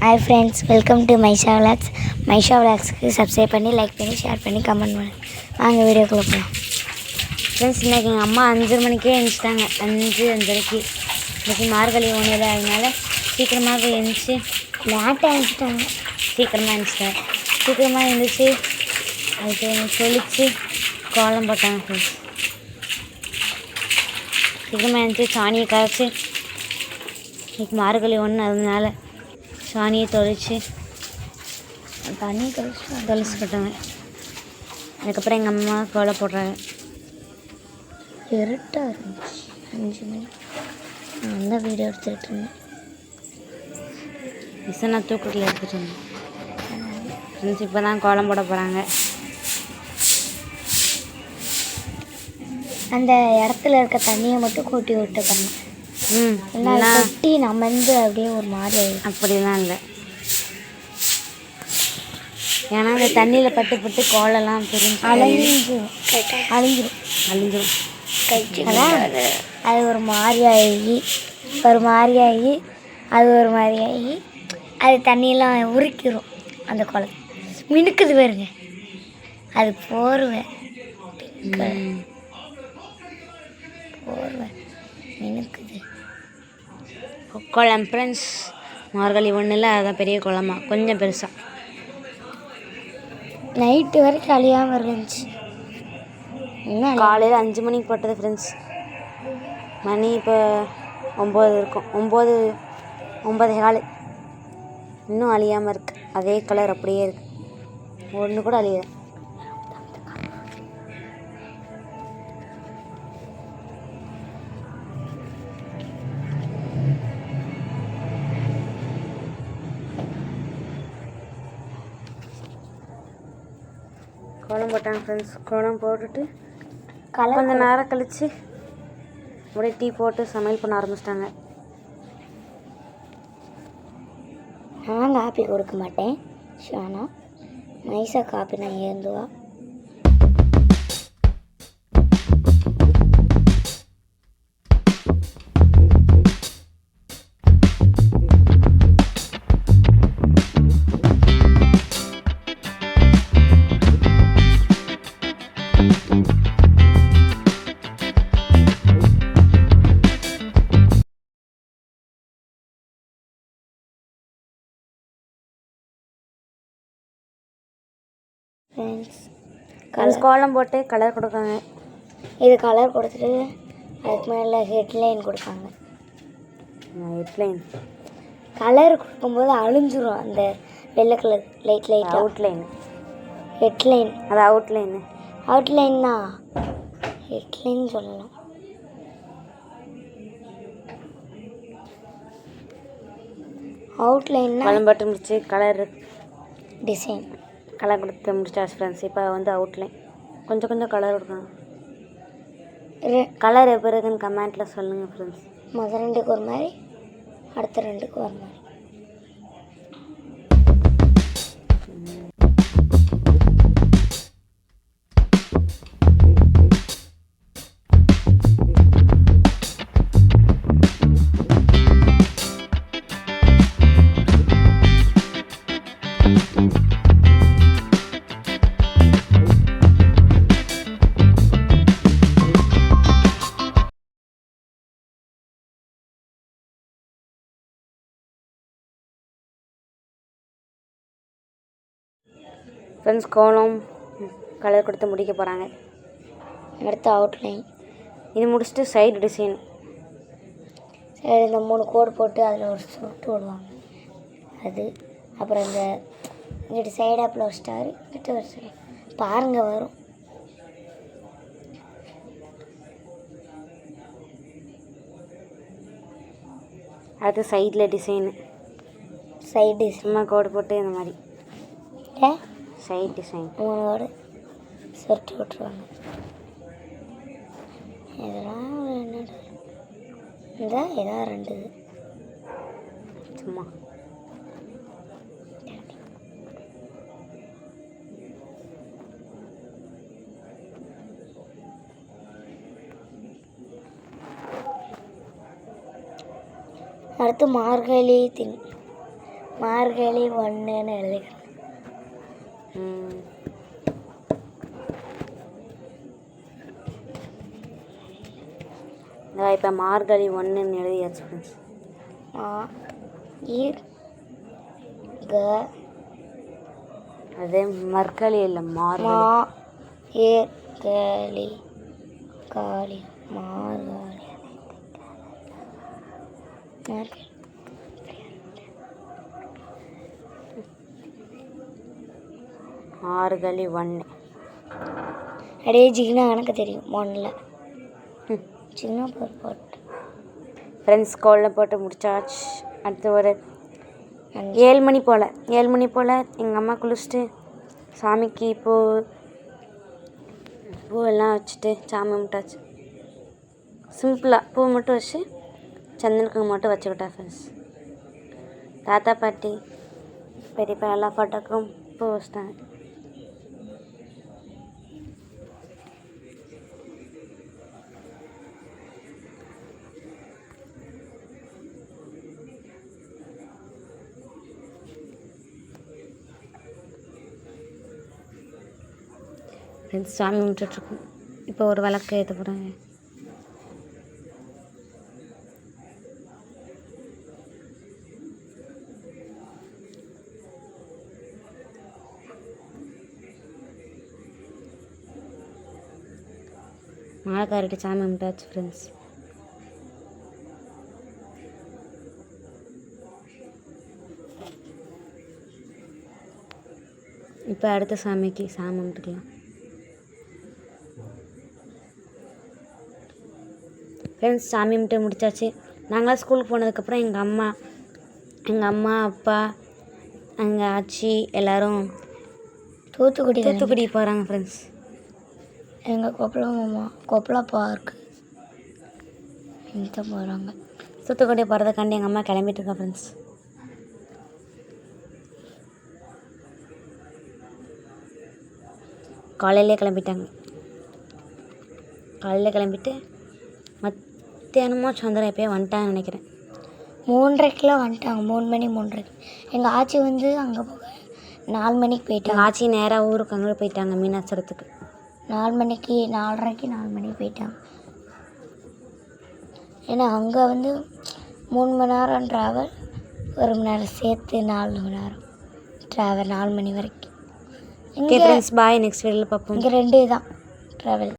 Hi friends welcome to Maisha விலாக்ஸ்க்கு subscribe பண்ணி like பண்ணி ஷேர் பண்ணி கமெண்ட் பண்ணி வாங்க வீடியோக்குள்ளே போகலாம். ஃப்ரெண்ட்ஸ் இன்றைக்கி எங்கள் அம்மா 5 மணிக்கே எழுந்துச்சிட்டாங்க. 5:30க்கு இன்றைக்கி மார்கழி ஒன்றில் அதனால சீக்கிரமாக எழுந்துச்சி லேட்டாக எழுந்துட்டாங்க. சீக்கிரமாக எழுந்துச்சு அதுக்கு தெளித்து கோலம் போட்டாங்க. ஃப்ரெண்ட்ஸ் சீக்கிரமாக எழுந்துச்சி சாணியை கரைச்சி இன்றைக்கி மார்கழி ஒன்று அதனால சாணியை தொளிச்சு தண்ணி தொளிச்சு போட்டாங்க. அதுக்கப்புறம் எங்கள் அம்மா கோலம் போடுறாங்க. இருட்டாக இருந்துச்சு 5 மணி. நான் தான் வீடியோ எடுத்துகிட்டு இருந்தேன். மிஸ் நான் தூக்கத்தில் எடுத்துகிட்டு இருந்தேன். ஃப்ரெண்ட்ஸ் இப்போ தான் கோலம் போட போகிறாங்க. அந்த இடத்துல இருக்க தண்ணியை மட்டும் கூட்டி விட்டுக்கணும். கொட்டி நம்ம அப்படியே ஒரு மாதிரி அப்படிலாம் இல்லை. ஏன்னா அந்த தண்ணியில் பட்டு கோலெல்லாம் பிரிஞ்சு அழிஞ்சிரும். அதான் அது ஒரு மாதிரியாகி அது தண்ணியெல்லாம் உருக்கிடும். அந்த கோலம் மினுக்குது பாருங்க, அது போர்வை மினுக்குது கோலம். ஃப்ரெண்ட்ஸ் மார்கழி ஒன்றில் அதுதான் பெரிய கோலமா, கொஞ்சம் பெருசாக நைட்டு வரைக்கும் அழியாமல் இருந்துச்சு. காலையில் 5 மணிக்கு போட்டது. ஃப்ரெண்ட்ஸ் மணி இப்போ 9 இருக்கும், 9:15. இன்னும் அழியாமல் இருக்குது. அதே கலர் அப்படியே இருக்குது, ஒன்று கூட அழியலை. கோலம் போட்டாங்க. ஃப்ரெண்ட்ஸ் கோலம் போட்டுட்டு கொஞ்சம் நேரம் கழித்து அப்படியே டீ போட்டு சமையல் பண்ண ஆரம்பிச்சிட்டாங்க. நான் காப்பி கொடுக்க மாட்டேன். ஷானா நைஸாக காப்பி நான் ஏந்துவா. ஃப்ரெண்ட்ஸ் கோலம் போட்டு கலர் கொடுக்காங்க. இது கலர் கொடுத்துட்டு அதுக்கு மேலே ஹெட்லைன் கொடுப்பாங்க. ஹெட்லைன் கலர் கொடுக்கும்போது அழிஞ்சிரும். அந்த வெள்ளை கலர் லைட் அவுட்லைன். ஹெட்லைன் அது அவுட்லைன் தான். ஹெட்லைன் சொல்லலாம். அவுட்லைன்னா கோலம் போட்டு முடிச்சு கலர் டிசைன் கலர் கொடுத்து முடிச்சாச்சு. ஃப்ரெண்ட்ஸ் இப்போ அவுட்லைன் கொஞ்சம் கலர் கொடுக்கணும். கலர் எப்போ இருக்குன்னு கமெண்ட்டில் சொல்லுங்கள். ஃப்ரெண்ட்ஸ் முதல் 2க்கு ஒரு மாதிரி, அடுத்த 2க்கு ஒரு மாதிரி. ஃப்ரெண்ட்ஸ் கோலம் கலர் கொடுத்து முடிக்க போகிறாங்க. அடுத்து அவுட்லைன். இது முடிச்சுட்டு சைடு டிசைன். சைடு இந்த 3 கோடு போட்டு அதில் ஒரு சுட்டு விடுவாங்க. அது அப்புறம் இந்த இங்கிட்டு சைடாப்பில் ஒரு ஸ்டார், இங்கிட்ட ஒரு ஸ்டார் பாருங்கள் வரும். அது சைடில் டிசைனு. சைடு சும்மா கோடு போட்டு இந்த மாதிரி சைட் டிசைன் 3 கோடு சொட்டு விட்டுருவாங்க. இதெல்லாம் என்னது இதான் 2 சும்மா. அடுத்து மார்கழி மார்கழி 1ன்னு எழுதிக்கிறேன். இப்போ மார்கழி 1ன்னு எழுதியாச்சு ஃப்ரெண்ட்ஸ். அதே மர்கழி இல்லை மார்கழி காளி மார்கழி மார்கழி 1. அப்படியே ஜிகினா எனக்கு தெரியும் 1ல் ஜிகினா போட்டு ஃப்ரெண்ட்ஸ் கோலில் போட்டு முடிச்சாச்சு. அடுத்து ஒரு 7 மணி போல் எங்கள் அம்மா குளிச்சுட்டு சாமிக்கு பூவெல்லாம் வச்சுட்டு சாமி கும்பிட்டாச்சு. சிம்பிளாக பூ மட்டும் வச்சு சந்தனத்துக்கு மட்டும் வச்சுக்கிட்டா ஃப்ரெண்ட்ஸ். தாத்தா பாட்டி பெரியப்பா எல்லா ஃபோட்டோக்கும் பூ வச்சிட்டாங்க. ஃப்ரெண்ட்ஸ் சாமி கும்பிட்டுட்ருக்கோம். இப்போ ஒரு விளக்கு ஏற்ற போகிறாங்க. மாலைக்காரிட்டு சாமி கும்பிட்டாச்சு ஃப்ரெண்ட்ஸ். இப்போ அடுத்த சாமிக்கு சாமி கும்பிட்டுக்கலாம். ஃப்ரெண்ட்ஸ் சாமி கும்பிட்டு முடிச்சாச்சு. நாங்களாம் ஸ்கூலுக்கு போனதுக்கப்புறம் எங்கள் அம்மா அப்பா எங்கள் ஆச்சி எல்லோரும் தூத்துக்குடி போகிறாங்க ஃப்ரெண்ட்ஸ். எங்கள் கொப்பளா பார்க்கு இங்கே போகிறாங்க. தூத்துக்குடி போகிறதுக்காண்டி எங்கள் அம்மா கிளம்பிட்டுருக்கா ஃப்ரெண்ட்ஸ். காலையிலே கிளம்பிட்டு மத்தியானமோ சந்திரன் எப்போயோ வந்துட்டாங்கன்னு நினைக்கிறேன். 3:30 வந்துட்டாங்க. 3 மணி 3:30. எங்கள் ஆச்சி வந்து அங்கே போக 4 மணிக்கு போயிட்டாங்க. ஆச்சி நேராக ஊருக்கு அங்கே போயிட்டாங்க மீனாட்சரத்துக்கு. 4 மணிக்கு 4:30 மணிக்கு போயிட்டாங்க. ஏன்னா அங்கே வந்து 3 மணி நேரம் ட்ராவல், 1 மணி நேரம் சேர்த்து 4 மணி நேரம் ட்ராவல், 4 மணி வரைக்கும். இங்கே ஃப்ரெண்ட்ஸ் பாய், நெக்ஸ்ட் வீடியோவில் பார்ப்போம். இங்கே 2 தான் ட்ராவல்.